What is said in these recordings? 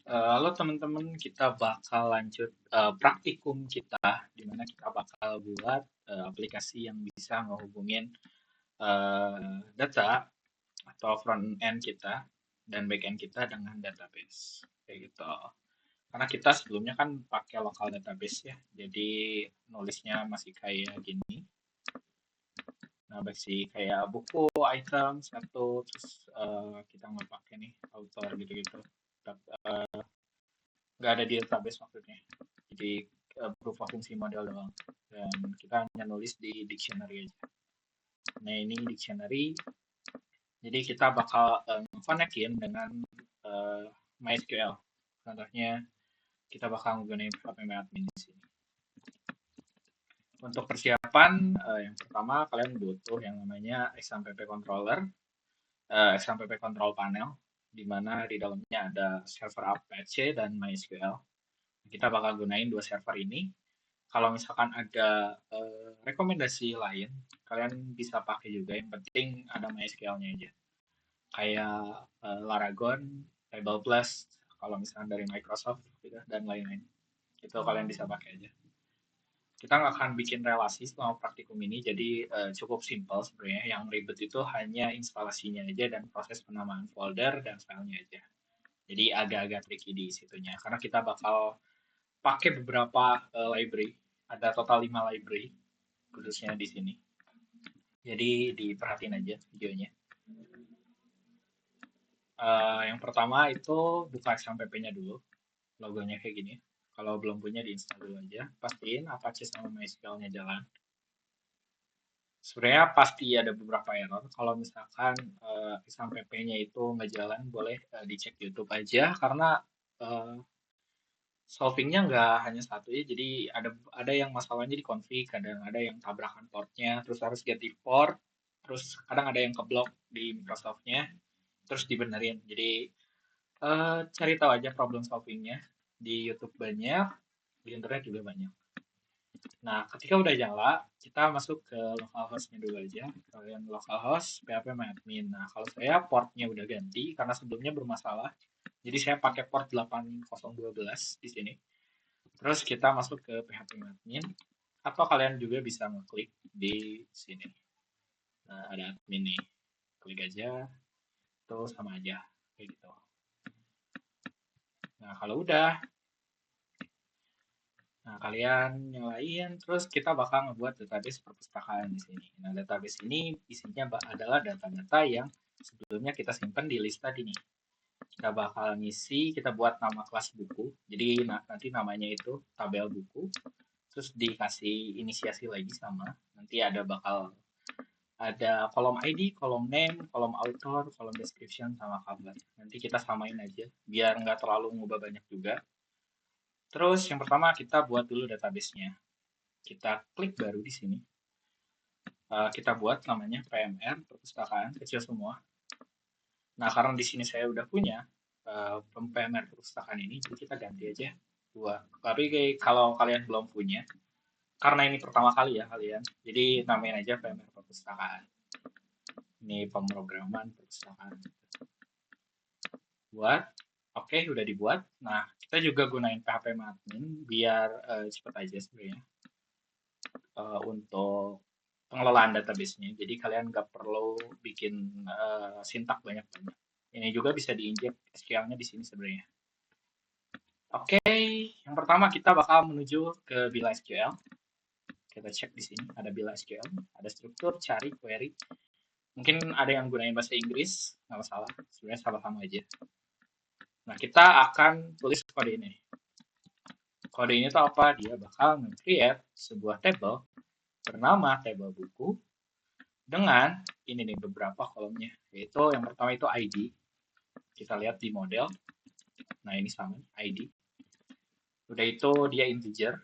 Halo teman-teman, kita bakal lanjut praktikum kita, di mana kita bakal buat aplikasi yang bisa ngehubungin data atau front end kita dan back end kita dengan database, kayak gitu. Karena kita sebelumnya kan pakai local database ya, jadi nulisnya masih kayak gini. Nah, basi kayak buku, item, satu, terus kita nggak pakai nih author gitu-gitu. Nggak ada di database maksudnya. Jadi berupa fungsi model doang. Dan kita hanya nulis di dictionary aja. Nah ini dictionary. Jadi kita bakal konekin dengan MySQL. Contohnya kita bakal menggunakan PHP di sini. Untuk persiapan, yang pertama kalian butuh yang namanya XAMPP controller, XAMPP control panel, di mana di dalamnya ada server Apache dan MySQL. Kita bakal gunain dua server ini. Kalau misalkan ada rekomendasi lain, kalian bisa pakai juga. Yang penting ada MySQL-nya aja. Kayak Laragon, Table Plus, kalau misalkan dari Microsoft gitu, dan lain-lain. Itu kalian bisa pakai aja. Kita nggak akan bikin relasi selama praktikum ini, jadi cukup simple sebenarnya. Yang ribet itu hanya instalasinya aja dan proses penamaan folder dan filenya aja. Jadi agak-agak tricky di situnya, karena kita bakal pakai beberapa library. Ada total 5 library khususnya di sini. Jadi diperhatiin aja videonya. Yang pertama itu buka XAMPP-nya dulu. Logonya kayak gini. Kalau belum punya diinstal dulu aja. Pastiin Apache sama MySQL-nya jalan. Sebenarnya pasti ada beberapa error. Kalau misalkan XAMPP-nya itu nggak jalan, boleh dicek YouTube aja. Karena uh, solvingnya nggak hanya satu ya, jadi ada yang masalahnya di config, kadang ada yang tabrakan portnya, terus harus ganti port, terus kadang ada yang keblok di Microsoft-nya, terus dibenerin. Jadi cari tahu aja problem solvingnya di YouTube banyak, di internet juga banyak. Nah, ketika udah nyala, kita masuk ke localhost-nya dulu aja. Kalian localhost, php admin. Nah, kalau saya portnya udah ganti karena sebelumnya bermasalah. Jadi saya pakai port 8012 di sini. Terus kita masuk ke PHP admin atau kalian juga bisa ngeklik di sini. Nah, ada admin nih. Klik aja, itu sama aja kayak gitu. Nah, kalau udah, nah kalian nyalain, terus kita bakal ngebuat database perpustakaan di sini. Nah, database ini isinya adalah data-data yang sebelumnya kita simpan di list tadi nih. Kita bakal ngisi, kita buat nama kelas buku. Jadi nanti namanya itu tabel buku. Terus dikasih inisiasi lagi sama. Nanti ada kolom ID, kolom name, kolom author, kolom description, sama cover. Nanti kita samain aja, biar nggak terlalu ngubah banyak juga. Terus yang pertama kita buat dulu database-nya. Kita klik baru di sini. Kita buat namanya PMR, perpustakaan, kecil semua. Nah, karena di sini saya udah punya PMR perpustakaan ini, jadi kita ganti aja dua. Tapi kalau kalian belum punya, karena ini pertama kali ya kalian, jadi namain aja PMR perpustakaan. Ini pemrograman perpustakaan. Buat, oke, udah dibuat. Nah, kita juga gunain PHP admin biar cepet aja sebenarnya untuk pengelolaan database-nya. Jadi kalian nggak perlu bikin sintak banyak-banyak. Ini juga bisa diinjek SQL-nya di sini sebenarnya. Oke, yang pertama kita bakal menuju ke Bila SQL. Kita cek di sini ada Bila SQL, ada struktur, cari, query. Mungkin ada yang gunain bahasa Inggris, nggak masalah. Sebenarnya sama-sama aja. Nah, kita akan tulis kode ini. Kode ini tuh apa? Dia bakal nge-create sebuah table bernama table buku dengan ini nih beberapa kolomnya. Yaitu yang pertama itu ID. Kita lihat di model. Nah, ini sama ID. Udah itu dia integer.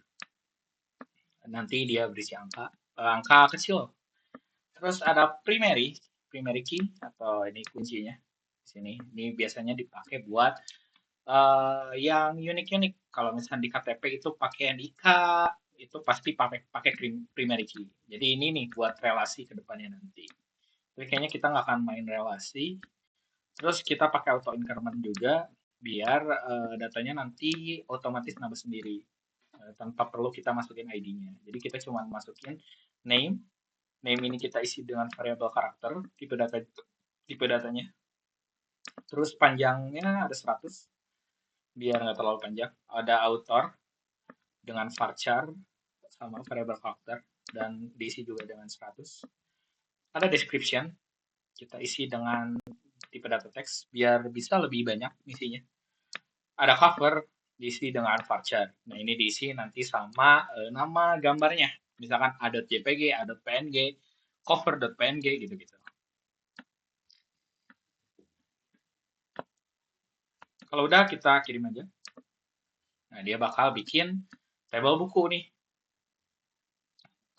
Nanti dia berisi angka kecil. Terus ada primary key atau ini kuncinya di sini. Ini biasanya dipakai buat yang unik-unik. Kalau misalnya di KTP itu pakai NIK, itu pasti pakai primary key. Jadi ini nih buat relasi ke depannya nanti. Tapi kayaknya kita nggak akan main relasi. Terus kita pakai auto increment juga. biar datanya nanti otomatis nambah sendiri tanpa perlu kita masukin ID-nya. Jadi kita cuma masukin name, name ini kita isi dengan variabel karakter, tipe datanya. Terus panjangnya ada 100, biar nggak terlalu panjang. Ada author dengan varchar sama variabel karakter dan diisi juga dengan 100. Ada description, kita isi dengan tipe data teks biar bisa lebih banyak isinya. Ada cover, diisi dengan varchar. Nah, ini diisi nanti sama nama gambarnya. Misalkan a.jpg, a.png, cover.png gitu-gitu. Kalau udah kita kirim aja. Nah, dia bakal bikin tabel buku nih.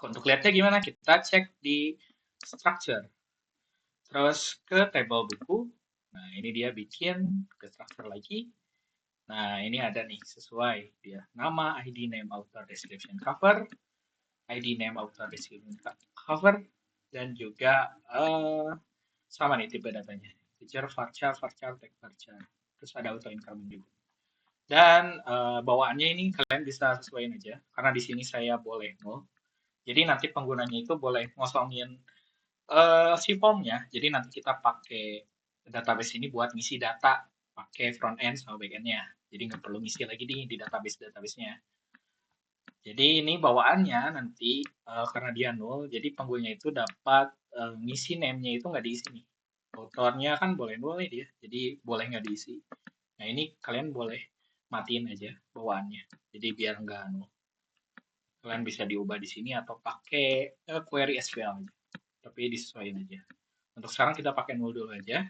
Untuk lihatnya gimana? Kita cek di structure. Terus ke table buku. Nah, ini dia bikin ke structure lagi. Nah, ini ada nih sesuai dia. Nama, ID, name, author, description, cover. ID, name, author, description, cover. Dan juga sama nih tipe datanya. Feature, varchar, tag varchar. Terus ada auto increment juga. Dan bawaannya ini kalian bisa sesuaiin aja. Karena di sini saya boleh nol. Jadi nanti penggunanya itu boleh ngosongin si formnya. Jadi nanti kita pakai database ini buat ngisi data pakai front end sama back end-nya. Jadi nggak perlu ngisi lagi di database-nya. Jadi ini bawaannya nanti karena dia nol, jadi penggunanya itu dapat ngisi name-nya itu nggak diisi nih. Autornya kan boleh nol nih dia, jadi boleh nggak diisi. Nah ini kalian boleh matiin aja bawaannya, jadi biar nggak nol. Kalian bisa diubah di sini atau pakai query SQL aja, tapi disesuaikan aja. Untuk sekarang kita pakai nol dulu aja.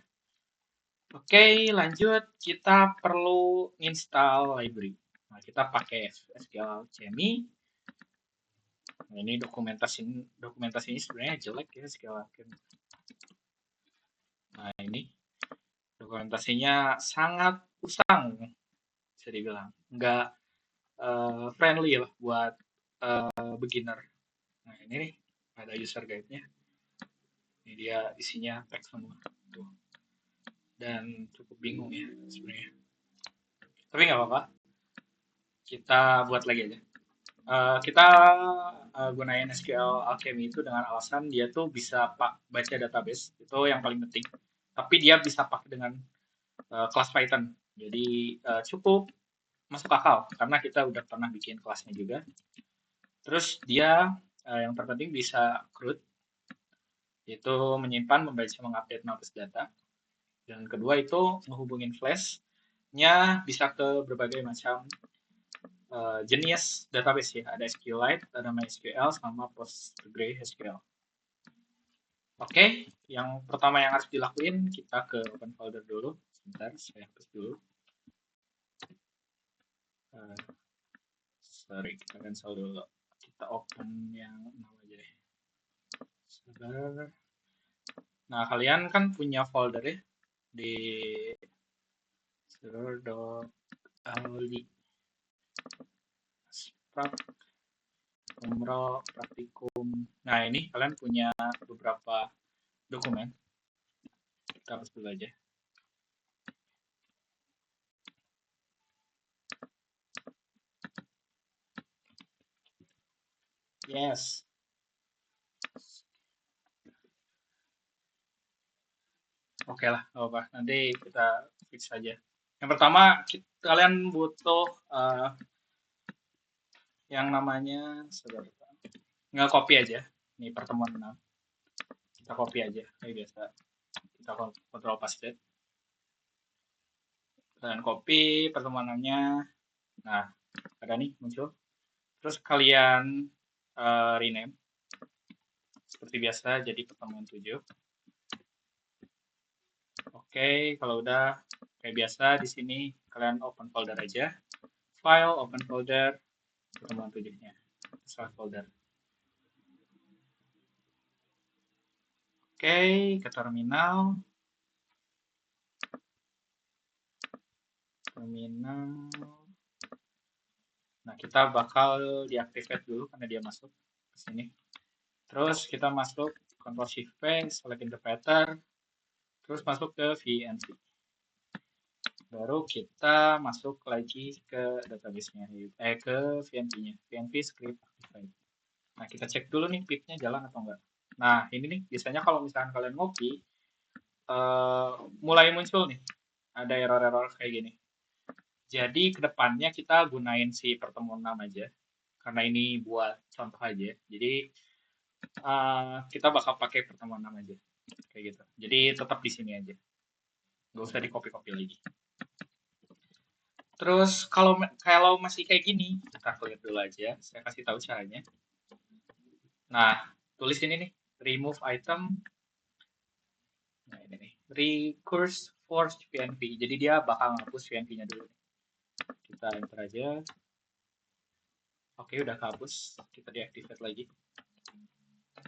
Oke, lanjut. Kita perlu install library. Nah, kita pakai SQL Chemi. Nah, ini dokumentasinya sebenarnya jelek ya SQL Chemi. Nah, ini dokumentasinya sangat usang, bisa dibilang. Nggak friendly lah buat beginner. Nah, ini nih, ada user guide-nya. Ini dia isinya teks semua. Tuh. Dan cukup bingung ya sebenarnya. Tapi nggak apa-apa. Kita buat lagi aja. Kita gunain SQL Alchemy itu dengan alasan dia tuh bisa baca database, itu yang paling penting. Tapi dia bisa pakai dengan kelas Python. Jadi cukup masuk akal karena kita udah pernah bikin kelasnya juga. Terus dia yang terpenting bisa CRUD, itu menyimpan, membaca, mengupdate, mengakses data. Dan kedua itu menghubungin Flash-nya bisa ke berbagai macam jenis database ya. Ada SQLite, ada MySQL, sama PostgreSQL. Oke, yang pertama yang harus dilakuin, kita ke open folder dulu. Sebentar, saya hapus dulu. Sorry, kita cancel dulu. Kita open yang nama aja deh. Server. Nah, kalian kan punya folder ya di server.ali umroh praktikum. Nah, ini kalian punya beberapa dokumen. Kita hapus dulu aja. Yes. Oke lah, apa nanti kita fix saja. Yang pertama, kalian butuh yang namanya nggak copy aja. Ini pertemuan 6. Kita copy aja, kayak biasa. Kita kontrol paste. Kalian copy pertemuan 6-nya. Nah, ada nih muncul. Terus kalian rename. Seperti biasa, jadi pertemuan 7. Oke, kalau udah kayak biasa di sini kalian open folder aja. File, open folder, pertemuan 7-nya. Select folder. Oke, ke terminal. Nah, kita bakal deactivate dulu karena dia masuk ke sini. Terus kita masuk Ctrl Shift P, select interpreter, terus masuk ke VNC. Baru kita masuk lagi ke database-nya, ke VNV-nya, VNV script activate. Nah, kita cek dulu nih pip-nya jalan atau enggak. Nah, ini nih, biasanya kalau misalkan kalian ngopi, mulai muncul nih, ada error-error kayak gini. Jadi, kedepannya kita gunain si pertemuan 6 aja, karena ini buat contoh aja. Jadi, kita bakal pakai pertemuan 6 aja, kayak gitu. Jadi, tetap di sini aja. Nggak usah di copy-copy lagi. Terus kalau masih kayak gini, kita clear dulu aja. Saya kasih tahu caranya. Nah, tulis ini nih, remove item. Nah, ini nih, recurse force VNV. Jadi dia bakal ngapus VNV-nya dulu. Kita enter aja. Oke, udah kehapus. Kita deactivate lagi.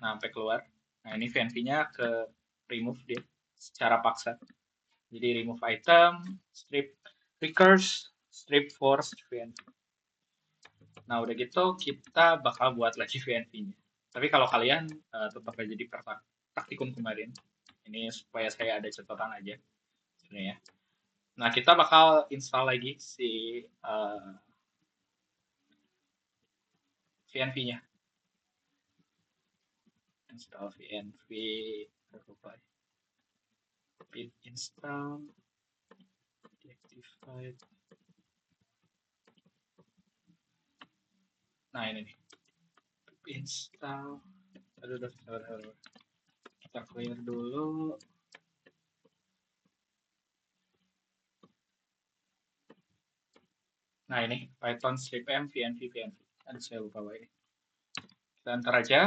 Nah, sampai keluar. Nah, ini VNV-nya ke remove dia secara paksa. Jadi remove item, strip recurse, strip force VNV. Nah, udah gitu kita bakal buat lagi VNV-nya. Tapi kalau kalian tetap aja di praktikum kemarin, ini supaya saya ada catatan aja sebenarnya. Nah, kita bakal install lagi si VNV-nya. Install VNV, pip install, deactivate. Nah, ini nih. Pip install. Aduh, sabar. Kita clear dulu. Nah, ini Python stripm VNV. Aduh, saya lupa ini. Kita enter aja.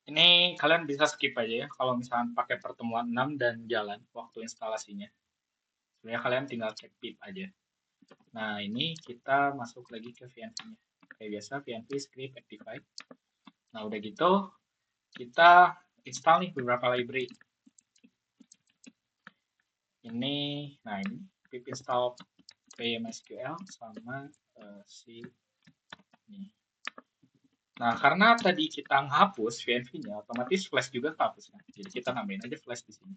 Ini kalian bisa skip aja ya kalau misalkan pakai pertemuan 6 dan jalan waktu instalasinya. Sebenarnya kalian tinggal cek pip aja. Nah, ini kita masuk lagi ke VNV-nya. Kayak biasa, VNV script activate. Nah, udah gitu, kita install nih beberapa library. Ini, nah ini pip install PMSQL sama si ini. Nah, karena tadi kita menghapus VNV-nya, otomatis flash juga kehapus. Kan? Jadi kita nambahin aja flash di sini.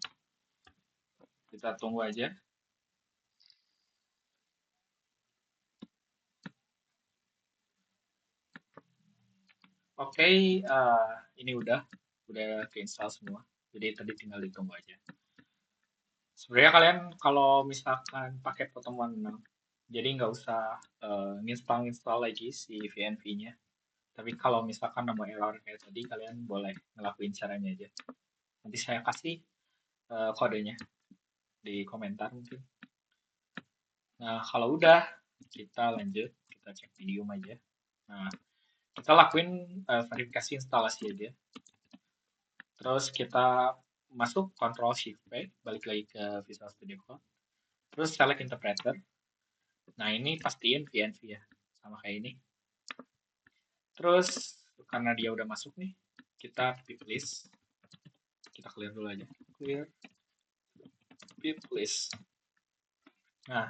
Kita tunggu aja. Oke, ini udah keinstall semua. Jadi tadi tinggal ditunggu aja. Sebenarnya kalian kalau misalkan pakai pertemuan 6, jadi nggak usah install lagi si VNV-nya. Tapi kalau misalkan nemu error kayak tadi, kalian boleh ngelakuin caranya aja. Nanti saya kasih kodenya di komentar mungkin. Nah, kalau udah, kita lanjut. Kita cek video aja. Nah, kita lakuin verifikasi instalasi aja. Terus kita masuk Ctrl Shift V, balik lagi ke Visual Studio Code. Terus select interpreter. Nah, ini pastiin VNV ya, sama kayak ini. Terus karena dia udah masuk nih, kita pip list. Kita clear dulu aja. Clear pip list. Nah,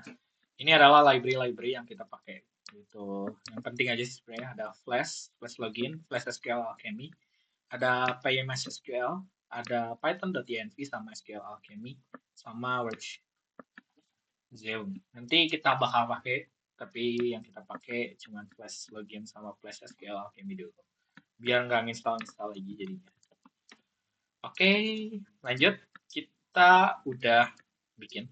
ini adalah library yang kita pakai. Itu yang penting aja sih sebenarnya ada Flash login, Flash SQL Alchemy, ada PyMS SQL, ada Python.env sama SQL Alchemy, sama Workzone. Nanti kita bakal pakai, tapi yang kita pakai cuma Flash login sama Flash SQL Alchemy dulu. Biar nggak install lagi jadinya. Oke, lanjut. Kita udah bikin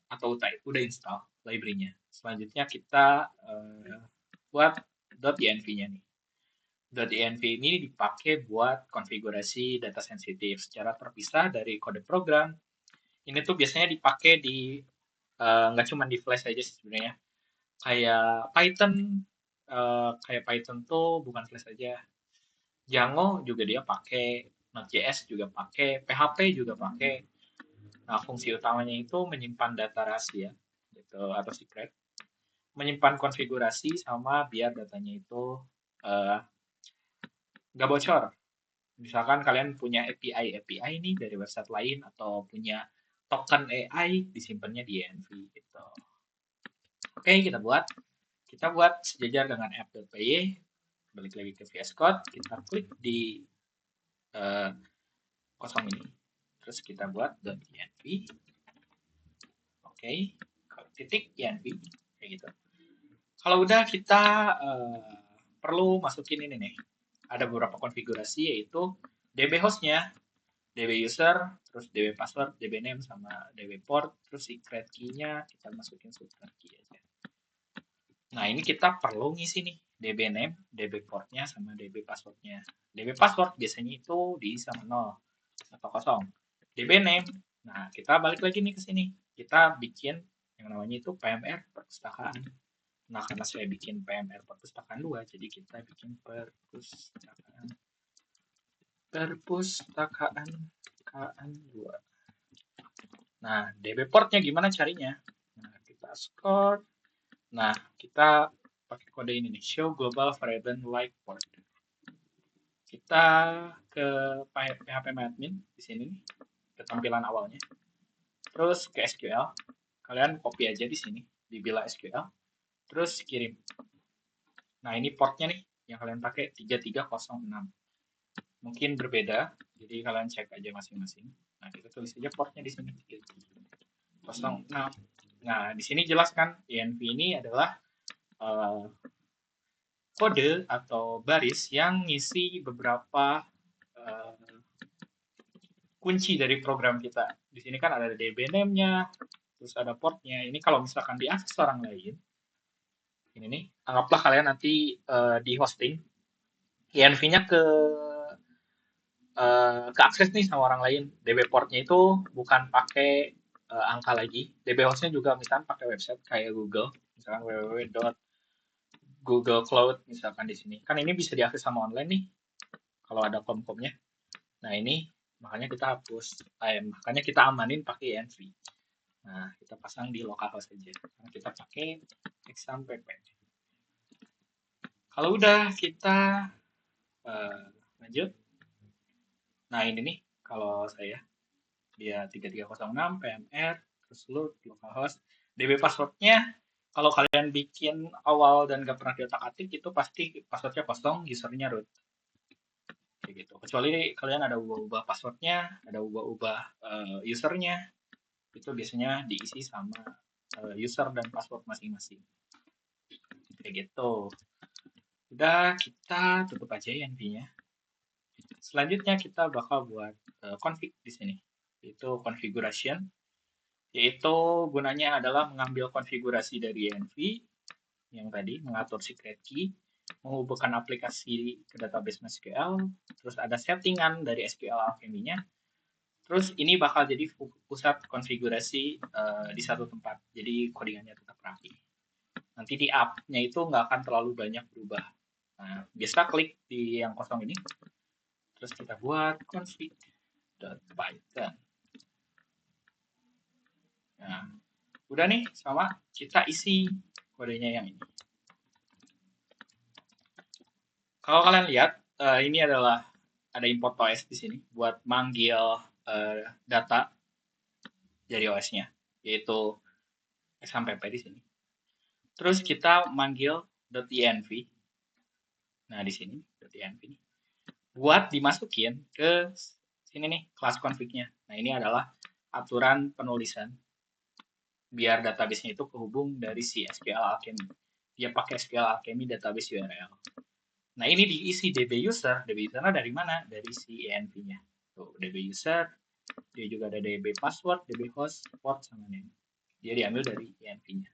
atau udah install library-nya. Selanjutnya kita buat .env-nya nih. .env ini dipakai buat konfigurasi data sensitif secara terpisah dari kode program. Ini tuh biasanya dipakai di nggak cuma di Flash aja sih sebenarnya. Kayak Python tuh bukan Flash aja. Django juga dia pakai, Node.js juga pakai, PHP juga pakai. Nah, fungsi utamanya itu menyimpan data rahasia gitu atau secret, menyimpan konfigurasi sama biar datanya itu nggak bocor. Misalkan kalian punya API nih dari website lain atau punya token AI disimpannya di env gitu. Oke, kita buat sejajar dengan app.py. Balik lagi ke VS Code, kita klik di kosong ini. Terus kita buat .env. Oke, titik env kayak gitu. Kalau udah kita perlu masukin ini nih. Ada beberapa konfigurasi yaitu DB hostnya, DB user, terus DB password, DB name sama DB port, terus secret key-nya kita masukin secret key aja. Nah, ini kita perlu ngisi nih DB name, DB portnya sama DB passwordnya. DB password biasanya itu diisi sama 0 atau kosong. DB name, nah kita balik lagi nih ke sini. Kita bikin yang namanya itu PMR perpustakaan. Nah, karena saya bikin PMR perpustakaan 2, jadi kita bikin perpustakaan 2. Nah, DB portnya gimana carinya? Nah, kita score. Nah, kita pakai kode ini nih, show global variable like port. Kita ke phpMyAdmin di sini nih, ke tampilan awalnya. Terus ke SQL, kalian copy aja di sini, di bila SQL. Terus kirim. Nah, ini portnya nih yang kalian pakai 3306. Mungkin berbeda, jadi kalian cek aja masing-masing. Nah, kita tulis aja portnya di sini 3306. Nah, di sini jelas kan env ini adalah kode atau baris yang ngisi beberapa kunci dari program kita. Di sini kan ada DB name-nya, terus ada portnya. Ini kalau misalkan diakses orang lain, ini nih, anggaplah kalian nanti di hosting, env-nya keakses nih sama orang lain. DB portnya itu bukan pakai angka lagi. DB hostnya juga misalkan pakai website kayak Google, misalkan www.google Cloud misalkan di sini. Kan ini bisa diakses sama online nih kalau ada kom-komnya. Nah, ini makanya kita hapus. Makanya kita amanin pakai env. Nah, kita pasang di localhost saja. Karena kita pakai exampp. Kalau udah kita lanjut. Nah, ini nih kalau saya dia 3306 PMR terus load localhost. DB passwordnya kalau kalian bikin awal dan gak pernah diotak-atik itu pasti passwordnya kosong, usernya root. Kayak gitu. Kecuali kalian ada ubah-ubah passwordnya, ada ubah-ubah usernya, itu biasanya diisi sama user dan password masing-masing. Kayak gitu. Udah, kita tutup aja ya env-nya. Selanjutnya kita bakal buat config di sini, yaitu configuration, yaitu gunanya adalah mengambil konfigurasi dari env yang tadi, mengatur secret key, menghubungkan aplikasi ke database MySQL, terus ada settingan dari SQL Alchemy-nya, terus ini bakal jadi pusat konfigurasi di satu tempat, jadi codingannya tetap rapi. Nanti di app-nya itu nggak akan terlalu banyak berubah. Nah, biasa klik di yang kosong ini, terus kita buat config.python. Nah, udah nih, sama kita isi kodenya yang ini. Kalau kalian lihat, ini adalah ada import OS di sini buat manggil data dari OS-nya, yaitu exampp di sini. Terus kita manggil .env. Nah, di sini .env ini buat dimasukin ke sini nih, kelas config-nya. Nah, ini adalah aturan penulisan biar database-nya itu kehubung dari si SQL Alchemy. Dia pakai SQL Alchemy database URL. Nah, ini diisi DB user. DB user-nya dari mana? Dari si env-nya. Tuh, DB user, dia juga ada DB password, DB host, port, sama name. Dia diambil dari env-nya.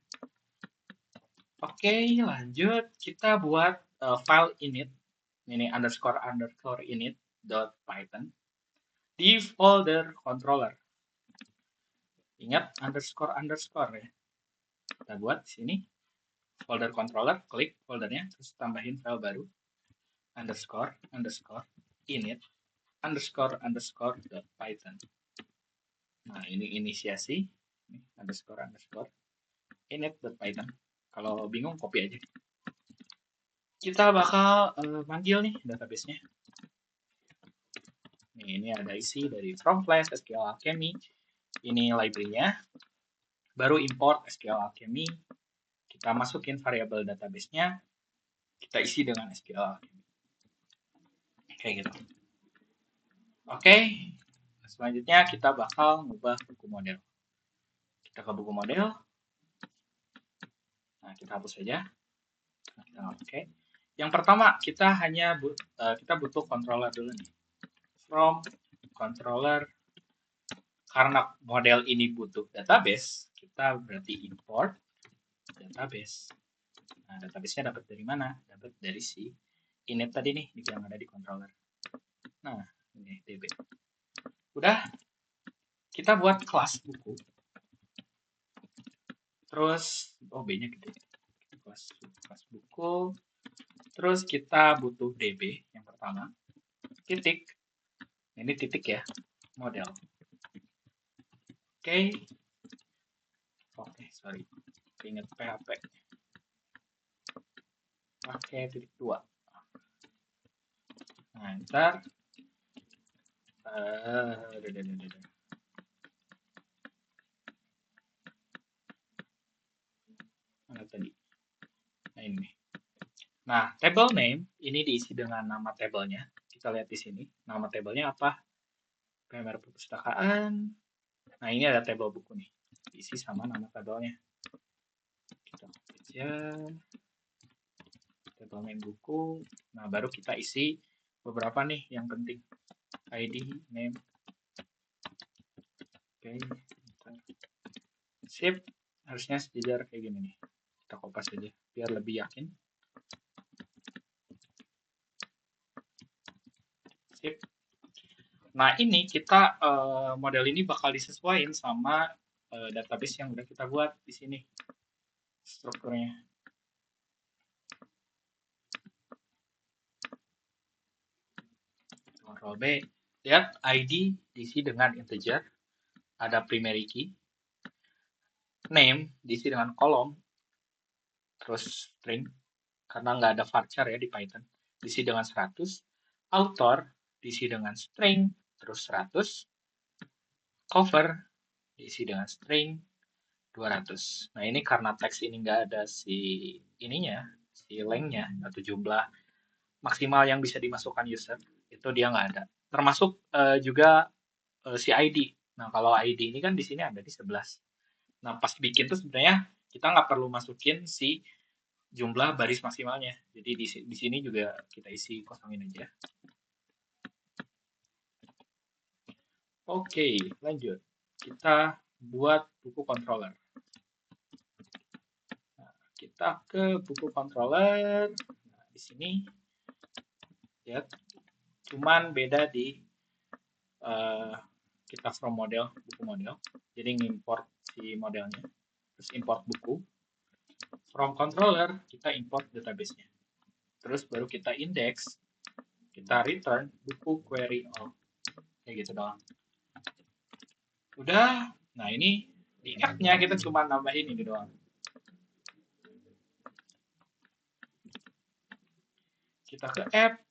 Oke, lanjut. Kita buat file init. Ini underscore init.python di folder controller. Ingat underscore ya. Kita buat di sini folder controller, klik foldernya, terus tambahin file baru underscore init underscore.python. Nah, ini inisiasi ini underscore init.python. Kalau bingung copy aja. Kita bakal manggil nih database-nya. Ini ada isi dari from class SQL Alchemy. Ini library-nya. Baru import SQL Alchemy. Kita masukin variabel database-nya. Kita isi dengan SQL Alchemy. Kayak gitu. Oke. Selanjutnya kita bakal ngubah buku model. Kita ke buku model. Nah, kita hapus saja. Nah, kita oke. Yang pertama, kita butuh controller dulu nih. From controller, karena model ini butuh database, kita berarti import database. Nah, database-nya dapat dari mana? Dapat dari si init tadi nih, yang ada di controller. Nah, ini DB. Udah, kita buat kelas buku. Terus, B-nya gede. Kelas buku. Terus kita butuh DB yang pertama. Titik. Ini titik ya, model. Oke, sorry. Ingat PHP. Pakai titik 2. Nah, ntar mana tadi? Nah, ini. Nah, table name ini diisi dengan nama tabelnya. Kita lihat di sini. Nama tabelnya apa? PMR perpustakaan. Nah, ini ada tabel buku nih. Diisi sama nama tabelnya. Kita aja tabel name buku. Nah, baru kita isi beberapa nih yang penting. ID, name. Oke. Sip. Harusnya sejajar kayak gini nih. Kita kopas aja biar lebih yakin. Sip. Nah, ini kita model ini bakal disesuaikan sama database yang udah kita buat di sini strukturnya. Ctrl B. Lihat ID diisi dengan integer, ada primary key. Name diisi dengan kolom, terus string, karena nggak ada varchar ya di Python, diisi dengan 100. Author diisi dengan string, terus 100. Cover diisi dengan string, 200. Nah, ini karena teks ini nggak ada si length-nya atau jumlah maksimal yang bisa dimasukkan user, itu dia nggak ada. Termasuk juga si ID. Nah, kalau ID ini kan di sini ada di 11. Nah, pas bikin tuh sebenarnya kita nggak perlu masukin si jumlah baris maksimalnya. Jadi di sini juga kita isi kosongin aja. Oke, lanjut. Kita buat buku controller. Nah, kita ke buku controller. Nah, di sini ya, cuman beda di kita from model, buku model. Jadi ngimport si modelnya. Terus import buku. From controller, kita import database-nya. Terus baru kita index, kita return buku query all. Kayak gitu doang. Udah, nah ini di app-nya kita cuma nambahin ini doang. Kita ke app.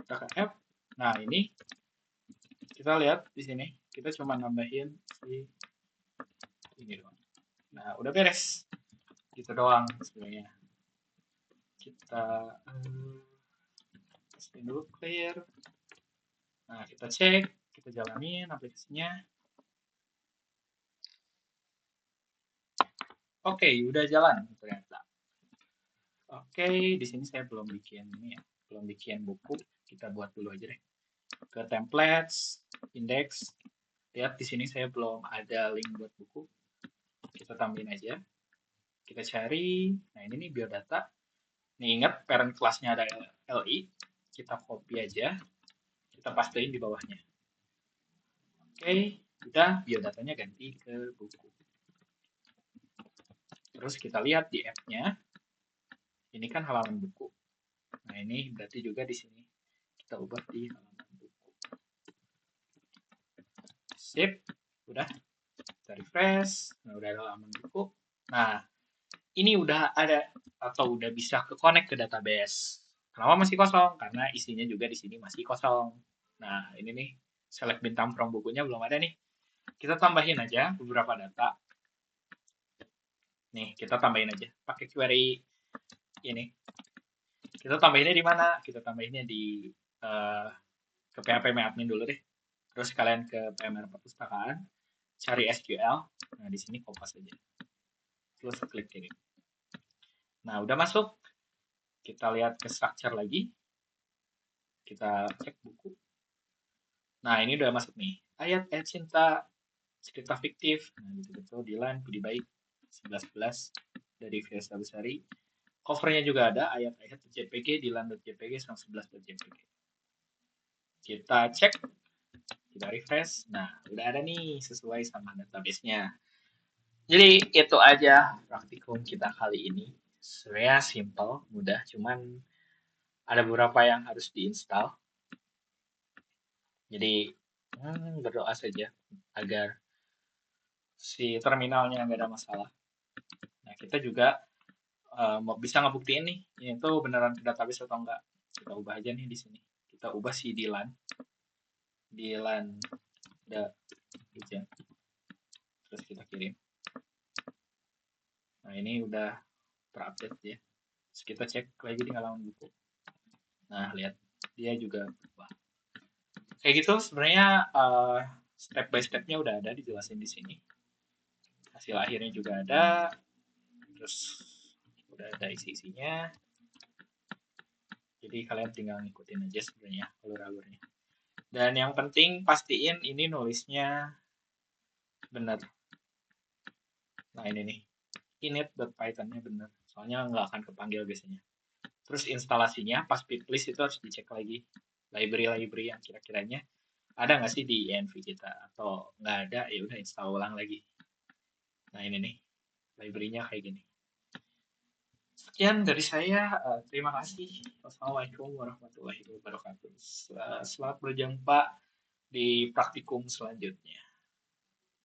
Kita ke app. Nah, ini kita lihat di sini, kita cuma nambahin si ini doang. Nah, udah beres. Gitu doang sebenarnya. Kita testing dulu clear. Nah, kita cek, kita jalanin aplikasinya. Oke, udah jalan ternyata. Oke, di sini saya belum bikin ini ya, belum bikin buku. Kita buat dulu aja deh. Ke templates, index. Lihat di sini saya belum ada link buat buku. Kita tambahin aja. Kita cari. Nah, ini nih biodata. Nih ingat parent kelasnya ada LI. Kita copy aja. Kita pastein di bawahnya. Oke, udah biodatanya ganti ke buku. Terus kita lihat di app-nya. Ini kan halaman buku. Nah, ini berarti juga di sini kita ubah di halaman buku. Sip, udah. Kita refresh. Nah, udah ada halaman buku. Nah, ini udah ada atau udah bisa ke connect ke database. Kenapa masih kosong? Karena isinya juga di sini masih kosong. Nah, ini nih select bintang from bukunya belum ada nih. Kita tambahin aja beberapa data. Nih, kita tambahin aja pakai query ini. Kita tambahinnya di mana? Kita tambahinnya di ke PHP admin dulu deh. Terus kalian ke PMR perpustakaan, cari SQL. Nah, di sini kopas aja. Terus klik kirim. Nah, udah masuk. Kita lihat ke structure lagi. Kita cek buku. Nah, ini udah masuk nih. Ayat cinta, cerita fiktif. Nah, gitu-gitu. Dilan, Budi Baik, 11 dari Fiesta Besari. Covernya juga ada, ayat-ayat.jpg, dilan.jpg, 11.jpg. Kita cek, kita refresh. Nah, udah ada nih sesuai sama database-nya. Jadi itu aja praktikum kita kali ini. Sebenarnya simple, mudah, cuman ada beberapa yang harus diinstal. Jadi berdoa saja agar si terminalnya nggak ada masalah. Nah, kita juga bisa ngebuktiin nih, ini tuh beneran ke database atau enggak. Kita ubah aja nih di sini. Kita ubah si Dilan. Dilan hujan. Terus kita kirim. Nah, ini udah terupdate ya. Terus kita cek lagi di halaman buku. Nah, lihat. Dia juga berubah. Kayak gitu sebenarnya step by stepnya udah ada dijelasin di sini. Hasil akhirnya juga ada. Terus udah ada isi-isinya. Jadi kalian tinggal ngikutin aja sebenarnya alur-alurnya. Dan yang penting pastiin ini nulisnya benar. Nah, ini nih. init.python-nya benar. Soalnya nggak akan kepanggil biasanya. Terus instalasinya pas list itu harus dicek lagi. Library-library yang kira-kiranya ada nggak sih di env kita, atau nggak ada ya udah install ulang lagi. Nah, ini nih library-nya kayak gini. Sekian dari saya, terima kasih. Wassalamualaikum warahmatullahi wabarakatuh. Selamat berjumpa di praktikum selanjutnya.